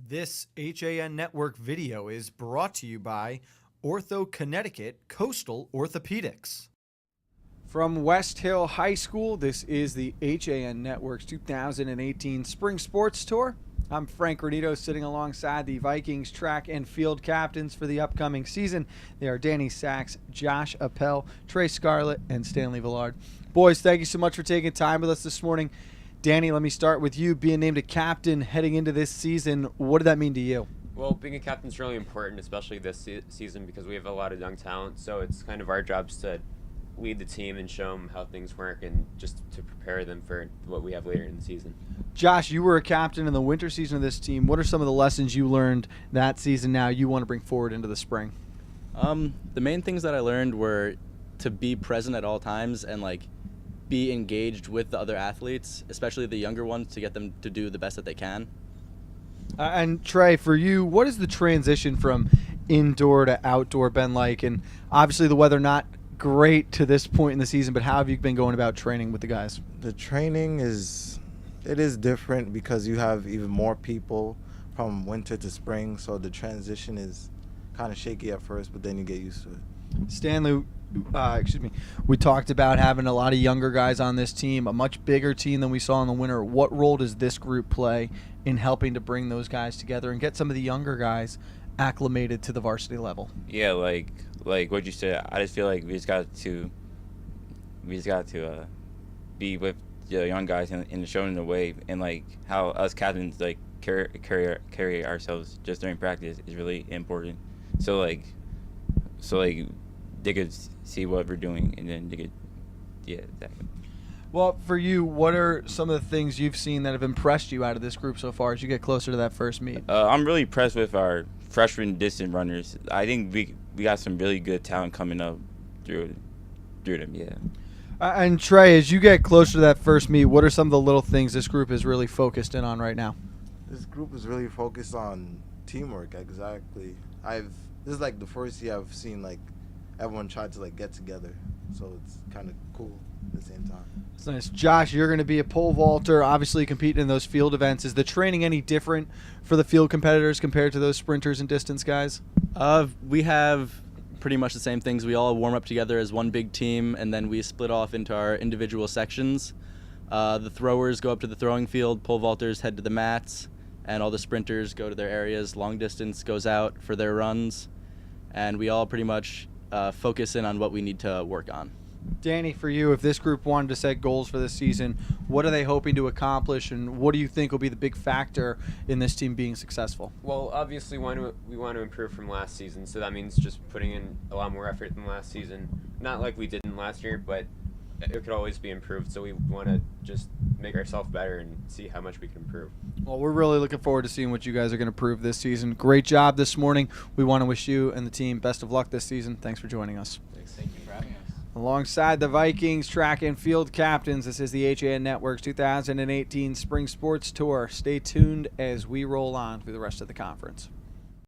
This HAN Network video is brought to you by Ortho Connecticut Coastal Orthopedics. From Westhill High School, this is the HAN Network's 2018 Spring Sports Tour. I'm Frank Renito, sitting alongside the Vikings track and field captains for the upcoming season. They are Danny Sachs, Josh Appel, Trey, Scarlett, and Stanley, Villard. Boys, thank you so much for taking time with us this morning. Danny, let me start with you. Being named a captain heading into this season, what did that mean to you? Well, being a captain is really important, especially this season, because we have a lot of young talent. So it's kind of our jobs to lead the team and show them how things work and just to prepare them for what we have later in the season. Josh, you were a captain in the winter season of this team. What are some of the lessons you learned that season now you want to bring forward into the spring? The main things that I learned were to be present at all times and be engaged with the other athletes, especially the younger ones, to get them to do the best that they can. And Trey, for you, what is the transition from indoor to outdoor been like? And obviously the weather not great to this point in the season, but how have you been going about training with the guys? The training is different because you have even more people from winter to spring, so the transition is kind of shaky at first, but then you get used to it. Stanley, we talked about having a lot of younger guys on this team, a much bigger team than we saw in the winter. What role does this group play in helping to bring those guys together and get some of the younger guys acclimated to the varsity level? Yeah, like what you said, I just feel like we just got to be with the young guys and showing the way, and how us captains carry ourselves just during practice is really important. So they could see what we're doing, and then they could, exactly. Well, for you, what are some of the things you've seen that have impressed you out of this group so far as you get closer to that first meet? I'm really impressed with our freshman distance runners. I think we got some really good talent coming up through them, yeah. And Trey, as you get closer to that first meet, what are some of the little things this group is really focused in on right now? This group is really focused on teamwork, exactly. This is the first year I've seen everyone try to get together, so it's kind of cool at the same time. That's nice. Josh, you're going to be a pole vaulter, obviously competing in those field events. Is the training any different for the field competitors compared to those sprinters and distance guys? We have pretty much the same things. We all warm up together as one big team, and then we split off into our individual sections. The throwers go up to the throwing field, pole vaulters head to the mats, and all the sprinters go to their areas. Long distance goes out for their runs, and we all pretty much focus in on what we need to work on. Danny, for you, if this group wanted to set goals for this season, what are they hoping to accomplish, and what do you think will be the big factor in this team being successful? Well, obviously we want to improve from last season, so that means just putting in a lot more effort than last season. Not like we didn't last year, but it could always be improved, so we want to just make ourselves better and see how much we can improve. Well, we're really looking forward to seeing what you guys are going to prove this season. Great job this morning. We want to wish you and the team best of luck this season. Thanks for joining us. Thanks. Thank you for having us. Alongside the Vikings track and field captains, this is the HAN Network's 2018 Spring Sports Tour. Stay tuned as we roll on through the rest of the conference.